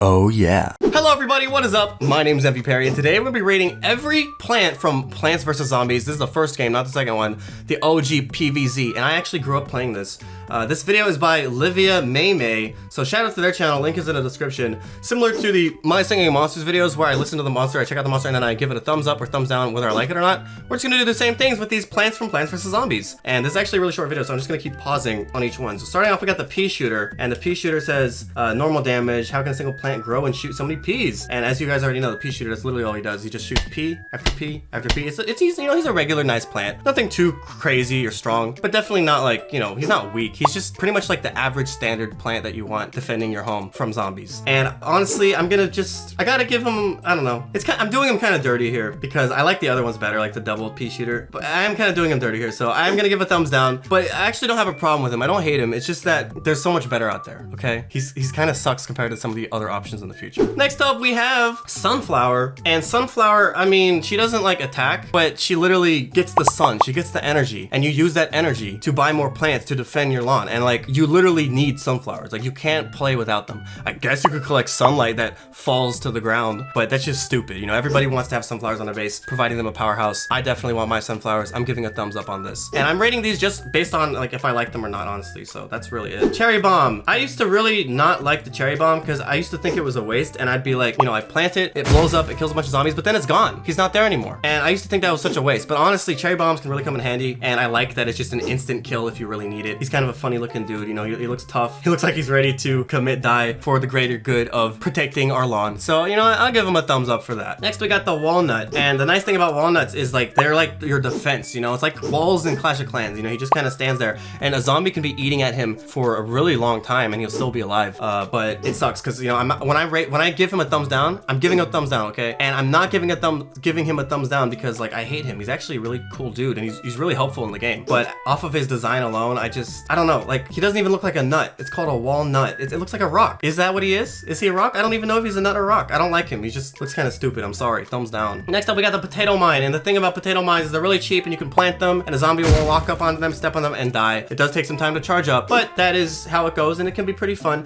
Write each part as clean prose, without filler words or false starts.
Oh yeah. Hello everybody, what is up? My name is MVPerry, and today we're going to be rating every plant from Plants vs. Zombies. This is the first game, not the second one. The OG PVZ, and I actually grew up playing this. This video is by Livia May, so shout out to their channel, link is in the description. Similar to the My Singing Monsters videos where I listen to the monster, I check out the monster, and then I give it a thumbs up or thumbs down whether I like it or not. We're just going to do the same things with these plants from Plants vs. Zombies. And this is actually a really short video, so I'm just going to keep pausing on each one. So starting off, we got the Peashooter, and the Peashooter says, normal damage, how can a single plant grow and shoot so many peas? And as you guys already know, the Peashooter, that's literally all he does. He just shoots pea after pea after pea. It's easy, you know, he's a regular nice plant. Nothing too crazy or strong, but definitely not like, you know, he's not weak. He's just pretty much like the average standard plant that you want defending your home from zombies. And honestly, I gotta give him, I don't know. I'm doing him kind of dirty here because I like the other ones better, like the double Peashooter, but I am kind of doing him dirty here. So I'm gonna give a thumbs down, but I actually don't have a problem with him. I don't hate him. It's just that there's so much better out there, okay? He's kind of sucks compared to some of the other options in the future. Next up, we have Sunflower. And Sunflower, I mean, she doesn't like attack, but she literally gets the sun. She gets the energy, and you use that energy to buy more plants to defend your lawn. And like, you literally need sunflowers. Like, you can't play without them. I guess you could collect sunlight that falls to the ground, but that's just stupid. You know, everybody wants to have sunflowers on their base, providing them a powerhouse. I definitely want my sunflowers. I'm giving a thumbs up on this. And I'm rating these just based on like if I like them or not, honestly. So that's really it. Cherry Bomb. I used to really not like the Cherry Bomb because I used to think it was a waste, and I'd be like, you know, I plant it, it blows up, it kills a bunch of zombies, but then it's gone. He's not there anymore. And I used to think that was such a waste, but honestly, Cherry Bombs can really come in handy, and I like that it's just an instant kill if you really need it. He's kind of a funny looking dude, you know, he looks tough. He looks like he's ready to commit die for the greater good of protecting our lawn. So, you know, I'll give him a thumbs up for that. Next, we got the Walnut, and the nice thing about Walnuts is like, they're like your defense, you know? It's like walls in Clash of Clans, you know? He just kind of stands there, and a zombie can be eating at him for a really long time, and he'll still be alive. But it sucks, because, you know, when I give him a thumbs down, I'm giving a thumbs down, okay? And I'm not giving him a thumbs down because, like, I hate him. He's actually a really cool dude, and he's really helpful in the game. But off of his design alone, I don't know. Like, he doesn't even look like a nut. It's called a walnut. It looks like a rock. Is that what he is? Is he a rock? I don't even know if he's a nut or rock. I don't like him. He just looks kind of stupid. I'm sorry. Thumbs down. Next up, we got the Potato Mine. And the thing about Potato Mines is they're really cheap, and you can plant them, and a zombie will walk up on them, step on them, and die. It does take some time to charge up, but that is how it goes, and it can be pretty fun.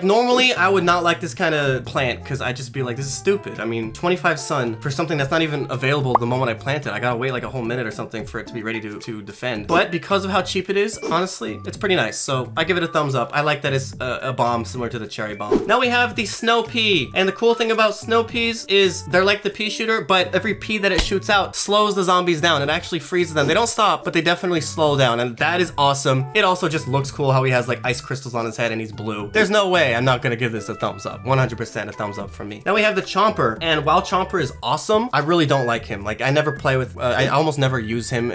Normally, I would not like this kind of plant because I'd just be like, this is stupid. I mean, 25 sun for something that's not even available the moment I plant it. I gotta wait like a whole minute or something for it to be ready to defend. But because of how cheap it is, honestly, it's pretty nice. So I give it a thumbs up. I like that it's a bomb similar to the Cherry Bomb. Now we have the Snow Pea. And the cool thing about Snow Peas is they're like the Peashooter, but every pea that it shoots out slows the zombies down. It actually freezes them. They don't stop, but they definitely slow down. And that is awesome. It also just looks cool how he has like ice crystals on his head and he's blue. There's no way I'm not gonna give this a thumbs up. 100% a thumbs up from me. Now we have the Chomper. And while Chomper is awesome, I really don't like him. Like, I never play with, I almost never use him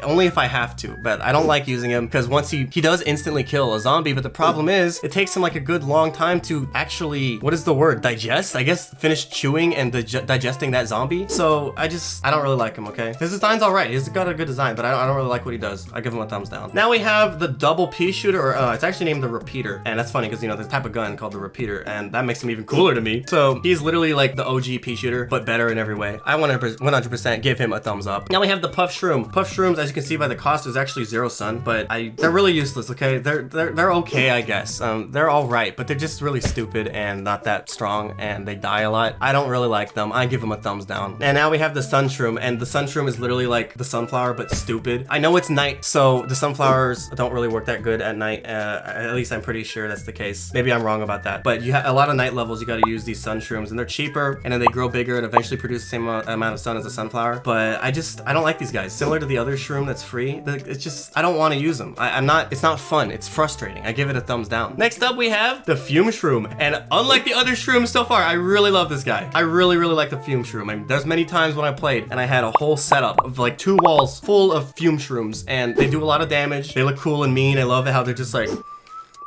only if I have to, but I don't like using him because once he does instantly kill a zombie, but the problem is it takes him like a good long time to actually, what is the word? Digest? I guess finish chewing and digesting that zombie. So I don't really like him, okay? His design's all right. He's got a good design, but I don't really like what he does. I give him a thumbs down. Now we have the double Peashooter, or it's actually named the Repeater. And that's funny because, you know, there's a type of gun called the Repeater, and that makes him even cooler to me. So he's literally like the OG Peashooter, but better in every way. I 100% give him a thumbs up. Now we have the Puff Shroom. Puff Shrooms, as you can see by the cost, is actually 0 sun, but they're really useless, okay? They're okay, I guess. They're all right, but they're just really stupid and not that strong, and they die a lot. I don't really like them. I give them a thumbs down. And now we have the Sun Shroom, and the Sun Shroom is literally like the sunflower, but stupid. I know it's night, so the sunflowers don't really work that good at night. At least I'm pretty sure that's the case. Maybe I'm wrong about that, but you have a lot of night levels. You got to use these Sun Shrooms, and they're cheaper, and then they grow bigger and eventually produce the same amount of sun as a sunflower. But I don't like these guys. Similar to the other shroom that's free, it's just, I don't want to use them. It's not fun. It's frustrating. I give it a thumbs down. Next up, we have the Fumish Shroom, and unlike the other shrooms so far, I really love this guy. I really like the Fumish Shroom. I mean, there's many times when I played and I had a whole setup of like 2 walls full of Fume Shrooms, and they do a lot of damage. They look cool and mean. I love it how they're just like,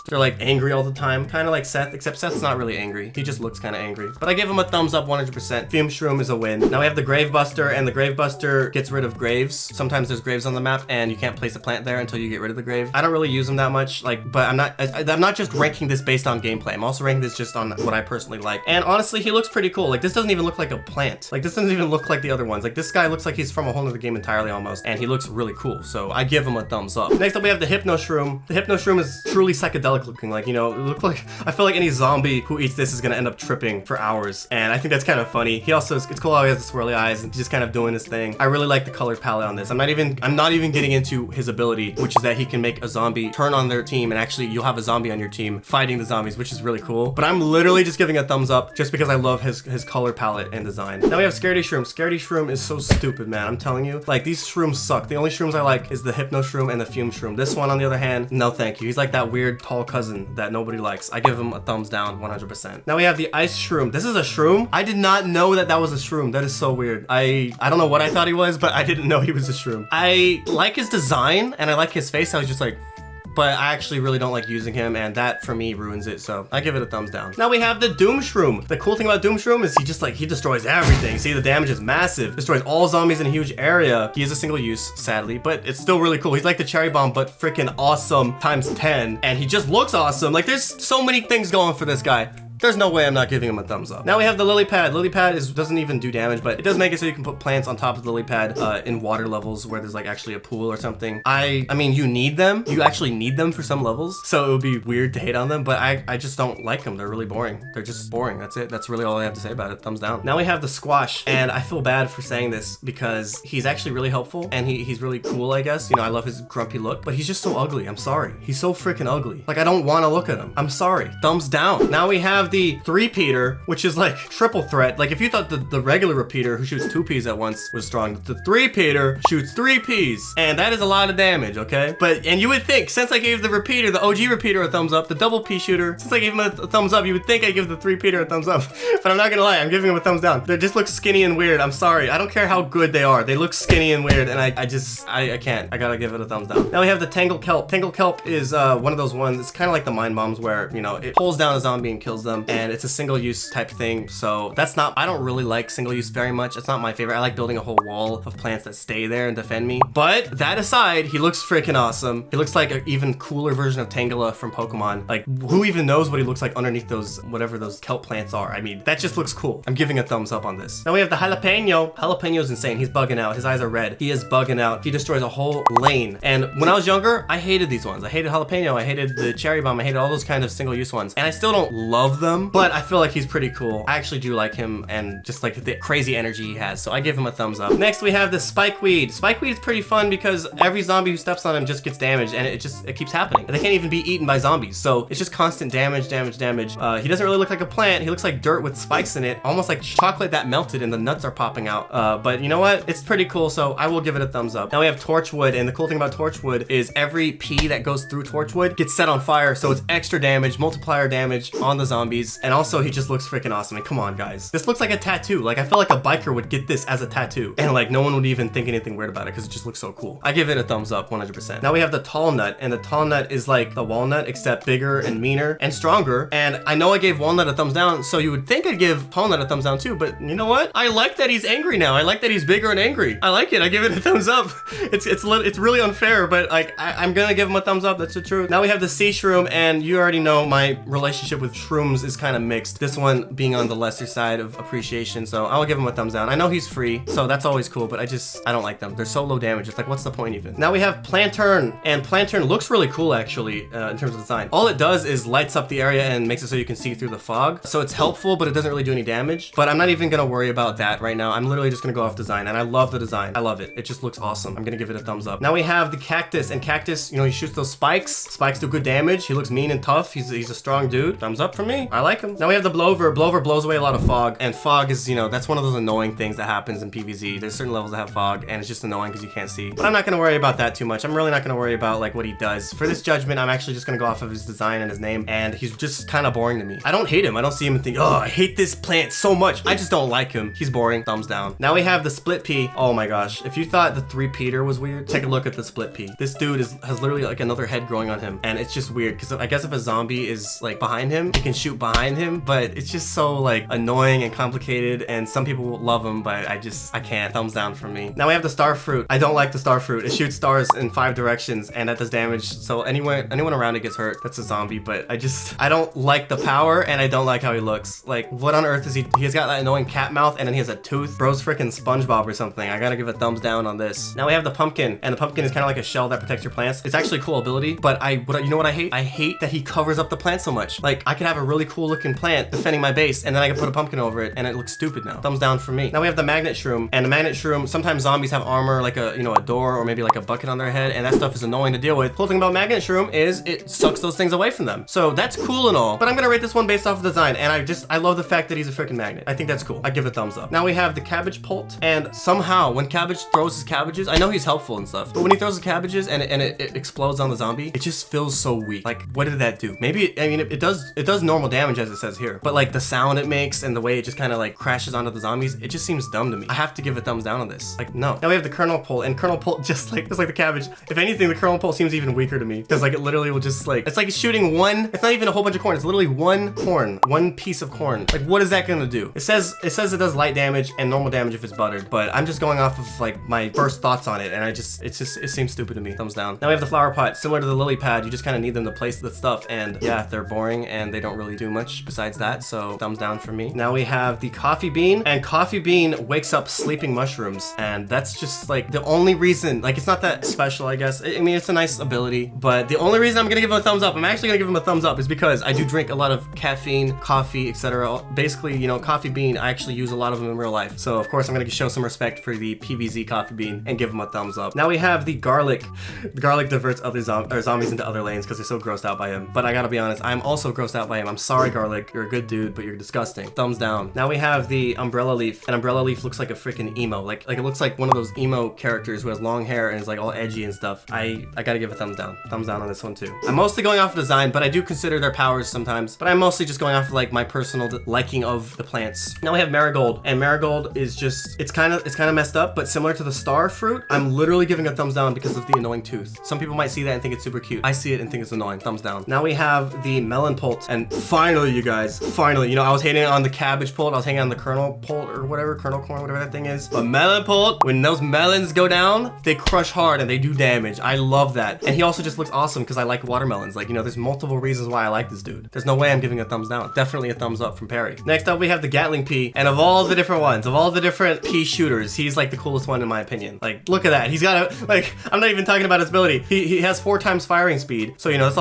they're like angry all the time, kind of like Seth, except Seth's not really angry. He just looks kind of angry. But I give him a thumbs up 100%. Fume Shroom is a win. Now we have the Gravebuster, and the Gravebuster gets rid of graves. Sometimes there's graves on the map, and you can't place a plant there until you get rid of the grave. I don't really use them that much, like, but I'm not just ranking this based on gameplay. I'm also ranking this just on what I personally like. And honestly, he looks pretty cool. Like, this doesn't even look like a plant. Like, this doesn't even look like the other ones. Like, this guy looks like he's from a whole other game entirely almost, and he looks really cool. So I give him a thumbs up. Next up, we have the Hypno Shroom. The Hypno Shroom is truly psychedelic psychedelic looking. Like, you know, it looked like, I feel like any zombie who eats this is gonna end up tripping for hours. And I think that's kind of funny. He also, it's cool how he has the swirly eyes and just kind of doing his thing. I really like the color palette on this. I'm not even getting into his ability, which is that he can make a zombie turn on their team, and actually you'll have a zombie on your team fighting the zombies, which is really cool. But I'm literally just giving a thumbs up just because I love his color palette and design. Now we have Scaredy Shroom. Scaredy Shroom is so stupid, man. I'm telling you, like, these shrooms suck. The only shrooms I like is the Hypno Shroom and the Fumish Shroom. This one, on the other hand, no thank you. He's like that weird tall cousin that nobody likes. I give him a thumbs down 100%. Now we have the Ice Shroom. This is a shroom. I did not know that was a shroom. That is so weird. I don't know what I thought he was, but I didn't know he was a shroom. I like his design and I like his face. I was just like, but I actually really don't like using him, and that for me ruins it, so I give it a thumbs down. Now we have the Doom Shroom. The cool thing about Doom Shroom is he destroys everything. See, the damage is massive. Destroys all zombies in a huge area. He is a single use, sadly, but it's still really cool. He's like the cherry bomb, but freaking awesome times 10, and he just looks awesome. Like, there's so many things going for this guy. There's no way I'm not giving him a thumbs up. Now we have the lily pad. Lily pad doesn't even do damage, but it does make it so you can put plants on top of the lily pad in water levels where there's like actually a pool or something. I mean, you need them. You actually need them for some levels, so it would be weird to hate on them, but I just don't like them. They're really boring. They're just boring. That's it. That's really all I have to say about it. Thumbs down. Now we have the squash, and I feel bad for saying this because he's actually really helpful and he's really cool, I guess. You know, I love his grumpy look, but he's just so ugly. I'm sorry. He's so freaking ugly. Like, I don't want to look at him. I'm sorry. Thumbs down. Now we have the three-peater, which is like triple threat. Like, if you thought the regular repeater who shoots 2 Ps at once was strong, the three-peater shoots 3 Ps, and that is a lot of damage, okay? And you would think, since I gave the repeater, the OG repeater, a thumbs up, the double Peashooter, since I gave him a thumbs up, you would think I'd give the three-peater a thumbs up. But I'm not gonna lie, I'm giving him a thumbs down. They just look skinny and weird. I'm sorry. I don't care how good they are. They look skinny and weird, and I can't. I gotta give it a thumbs down. Now we have the Tangle Kelp. Tangle Kelp is one of those ones, it's kind of like the Mind Bombs where, you know, it pulls down a zombie and kills them, and it's a single use type thing, so that's not, I don't really like single use very much. It's not my favorite. I like building a whole wall of plants that stay there and defend me. But that aside, he looks freaking awesome. He looks like an even cooler version of Tangela from Pokemon. Like, who even knows what he looks like underneath those, whatever those kelp plants are. I mean, that just looks cool. I'm giving a thumbs up on this. Now we have the Jalapeno. Jalapeno's insane. He's bugging out. His eyes are red. He is bugging out. He destroys a whole lane. And when I was younger, I hated these ones. I hated Jalapeno. I hated the Cherry Bomb. I hated all those kind of single use ones. And I still don't love them, but I feel like he's pretty cool. I actually do like him and just like the crazy energy he has, so I give him a thumbs up. Next we have the Spikeweed. Spikeweed is pretty fun because every zombie who steps on him just gets damaged, and it keeps happening. And they can't even be eaten by zombies, so it's just constant damage. He doesn't really look like a plant. He looks like dirt with spikes in it, almost like chocolate that melted and the nuts are popping out. But you know what? It's pretty cool, so I will give it a thumbs up. Now we have Torchwood, and the cool thing about Torchwood is every P that goes through Torchwood gets set on fire, so it's extra damage, multiplier damage on the zombies, and also he just looks freaking awesome. Come on, guys. This looks like a tattoo. Like, I feel like a biker would get this as a tattoo, and like no one would even think anything weird about it because it just looks so cool. I give it a thumbs up 100%. Now we have the Tall Nut, and the Tall Nut is like the Walnut except bigger and meaner and stronger. And I know I gave Walnut a thumbs down, so you would think I'd give Tall Nut a thumbs down too, but you know what? I like that he's angry now. I like that he's bigger and angry. I like it. I give it a thumbs up. It's really unfair, but like I'm gonna give him a thumbs up. That's the truth. Now we have the Sea Shroom, and you already know my relationship with shrooms is kind of mixed. This one being on the lesser side of appreciation, so I'll give him a thumbs down. I know he's free, so that's always cool, but I don't like them. They're so low damage. It's like, what's the point even? Now we have Plantern, and Plantern looks really cool actually in terms of design. All it does is lights up the area and makes it so you can see through the fog, so it's helpful, but it doesn't really do any damage. But I'm not even gonna worry about that right now. I'm literally just gonna go off design, and I love the design. I love it. It just looks awesome. I'm gonna give it a thumbs up. Now we have the Cactus, and Cactus, you know, he shoots those spikes. Spikes do good damage. He looks mean and tough. He's a strong dude. Thumbs up for me. I like him. Now we have the Blover. Blover blows away a lot of fog, and fog is, you know, that's one of those annoying things that happens in PVZ. There's certain levels that have fog, and it's just annoying because you can't see. But I'm not gonna worry about that too much. I'm really not gonna worry about like what he does. For this judgment, I'm actually just gonna go off of his design and his name, and he's just kind of boring to me. I don't hate him. I don't see him and think, oh, I hate this plant so much. I just don't like him. He's boring. Thumbs down. Now we have the Split P. Oh my gosh. If you thought the three-peater was weird, take a look at the Split P. This dude has literally like another head growing on him, and it's just weird because I guess if a zombie is like behind him, he can shoot behind him, but it's just so like annoying and complicated, and some people love him, but I can't. Thumbs down for me. Now we have the Starfruit. I don't like the Starfruit. It shoots stars in 5 directions, and that does damage, so anyone around it gets hurt. That's a zombie, but I don't like the power, and I don't like how he looks. Like, what on earth is he? He's got that annoying cat mouth, and then he has a tooth. Bro's freaking SpongeBob or something. I gotta give a thumbs down on this. Now we have the pumpkin, and the pumpkin is kind of like a shell that protects your plants. It's actually a cool ability, but you know what I hate? I hate that he covers up the plant so much. Like, I could have a really cool looking plant defending my base, and then I can put a pumpkin over it, and it looks stupid now. Thumbs down for me. Now we have the magnet shroom, and the magnet shroom, sometimes zombies have armor like a door or maybe like a bucket on their head, and that stuff is annoying to deal with. Cool thing about magnet shroom is it sucks those things away from them. So that's cool and all, but I'm gonna rate this one based off of design, and I love the fact that he's a freaking magnet. I think that's cool. I give it a thumbs up. Now we have the Cabbage Pult, and somehow when Cabbage throws his cabbages, I know he's helpful and stuff, but when he throws his cabbages and it explodes on the zombie, it just feels so weak. Like, what did that do? Maybe, I mean, it does normal damage as it says here, but like the sound it makes and the way it just kind of like crashes onto the zombies, it just seems dumb to me. I have to give a thumbs down on this. Like, no. Now we have the Kernel Pult, and Kernel Pult just like the cabbage. If anything, the Kernel Pult seems even weaker to me, because like it literally will just like, it's like it's shooting one, it's not even a whole bunch of corn, it's literally one corn, one piece of corn. Like, what is that gonna do? It says it does light damage and normal damage if it's buttered, but I'm just going off of like my first thoughts on it, and it seems stupid to me. Thumbs down. Now we have the flower pot, similar to the lily pad. You just kind of need them to place the stuff, and yeah, they're boring and they don't really do much besides that, so thumbs down for me. Now we have the coffee bean, and coffee bean wakes up sleeping mushrooms, and that's just like the only reason. Like, it's not that special, I guess. I mean, it's a nice ability, but the only reason I'm gonna give him a thumbs up, I'm actually gonna give him a thumbs up, is because I do drink a lot of caffeine, coffee, etc. Basically, you know, coffee bean, I actually use a lot of them in real life, so of course I'm gonna show some respect for the PVZ coffee bean and give him a thumbs up. Now we have the garlic. The garlic diverts other zombies into other lanes because they're so grossed out by him, but I gotta be honest, I'm also grossed out by him. I'm sorry, garlic, you're a good dude, but you're disgusting. Thumbs down. Now we have the umbrella leaf, and umbrella leaf looks like a freaking emo, like it looks like one of those emo characters who has long hair and is like all edgy and stuff. I gotta give a thumbs down on this one too. I'm mostly going off of design, but I do consider their powers sometimes, but I'm mostly just going off of like my personal liking of the plants. Now we have marigold, and marigold is just, it's kind of messed up, but similar to the Starfruit, I'm literally giving a thumbs down because of the annoying tooth. Some people might see that and think it's super cute. I see it and think it's annoying. Thumbs down. Now we have the Melon Pulse, and finally, you guys, finally, you know, I was hating on the Cabbage Pult, I was hating on the Kernel Pult or whatever, Kernel Corn, whatever that thing is, but Melon Pult, when those melons go down, they crush hard and they do damage. I love that. And he also just looks awesome because I like watermelons. Like, you know, there's multiple reasons why I like this dude. There's no way I'm giving a thumbs down. Definitely a thumbs up from Perry. Next up, we have the Gatling P, and of all the different ones, of all the different Peashooters, he's like the coolest one in my opinion. Like, look at that. He's got a, like, I'm not even talking about his ability. He has 4 times firing speed. So, you know, that's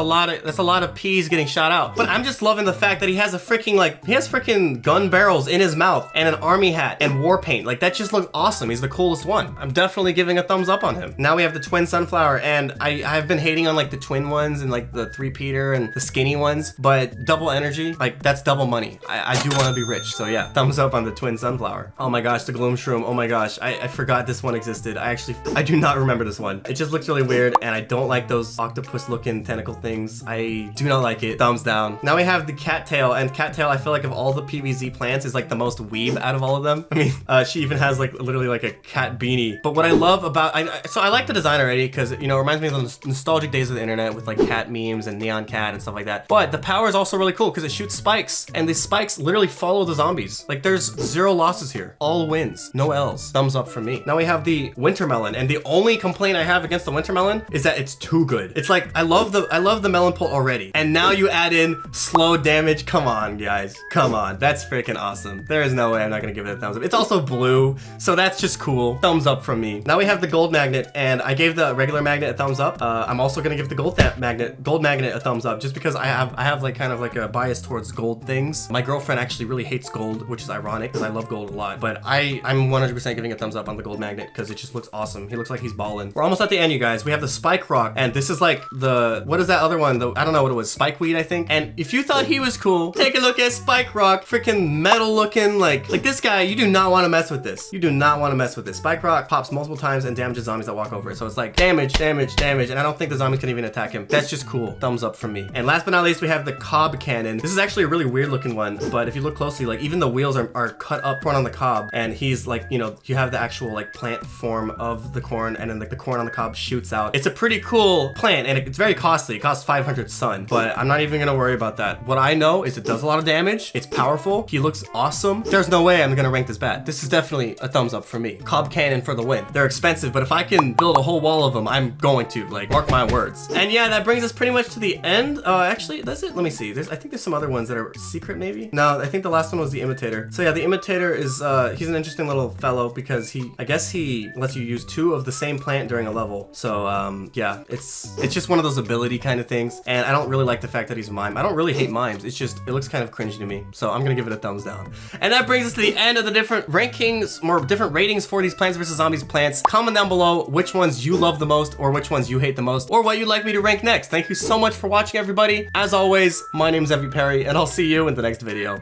a lot of peas getting shot out. But I'm just loving the fact that he has a freaking, like, he has freaking gun barrels in his mouth and an army hat and war paint. Like, that just looks awesome. He's the coolest one. I'm definitely giving a thumbs up on him. Now we have the twin sunflower, and I've been hating on like the twin ones and like the 3-peater and the skinny ones, but double energy, like, that's double money. I do want to be rich, so yeah, thumbs up on the twin sunflower. Oh my gosh, the gloom shroom. Oh my gosh, I forgot this one existed. I do not remember this one. It just looks really weird, and I don't like those octopus looking tentacle things. I do not like it. Thumbs down. Now we have the cattail, and cattail, I feel like of all the PVZ plants is like the most weeb out of all of them. I mean, she even has like literally like a cat beanie. But what I love about, so I like the design already because, you know, it reminds me of the nostalgic days of the internet with like cat memes and neon cat and stuff like that. But the power is also really cool because it shoots spikes, and the spikes literally follow the zombies. Like, there's 0 losses here. All wins, no L's. Thumbs up for me. Now we have the winter melon, and the only complaint I have against the winter melon is that it's too good. It's like, I love the melon pult already, and now you add in slow damage. Come on, guys. Come on. That's freaking awesome. There is no way I'm not gonna give it a thumbs up. It's also blue, so that's just cool. Thumbs up from me. Now we have the gold magnet, and I gave the regular magnet a thumbs up. I'm also gonna give the gold magnet a thumbs up just because I have like kind of like a bias towards gold things. My girlfriend actually really hates gold, which is ironic because I love gold a lot, but I'm 100% giving a thumbs up on the gold magnet because it just looks awesome. He looks like he's balling. We're almost at the end, you guys. We have the spike rock, and this is like the, what is that other one? I don't know what it was, Spikeweed, I think. And if you thought he was cool, take a look at Spike Rock, freaking metal looking, like this guy. You do not want to mess with this. You do not want to mess with this. Spike Rock pops multiple times and damages zombies that walk over it. So it's like damage, damage, damage, and I don't think the zombies can even attack him. That's just cool. Thumbs up from me. And last but not least, we have the cob cannon. This is actually a really weird looking one, but if you look closely, like even the wheels are cut up corn on the cob, and he's like, you know, you have the actual like plant form of the corn, and then like the corn on the cob shoots out. It's a pretty cool plant, and it's very costly. It costs 500 sun, but I'm not even gonna worry about that. What I know is it does a lot of damage. It's powerful. He looks awesome. There's no way I'm gonna rank this bad. This is definitely a thumbs up for me. Cob Cannon for the win. They're expensive, but if I can build a whole wall of them, I'm going to, like, mark my words. And yeah, that brings us pretty much to the end. Actually, that's it. Let me see. I think there's some other ones that are secret, maybe. No, I think the last one was the Imitator. So yeah, the Imitator is, he's an interesting little fellow because I guess he lets you use 2 of the same plant during a level. So yeah, it's just one of those ability kind of things. And I don't really like the fact that he's a mime. I don't really hate mimes. It's just, it looks kind of cringy to me. So I'm gonna give it a thumbs down. And that brings us to the end of the different rankings, more different ratings for these Plants vs. Zombies plants. Comment down below which ones you love the most or which ones you hate the most or what you'd like me to rank next. Thank you so much for watching, everybody. As always, my name is MVPerry and I'll see you in the next video.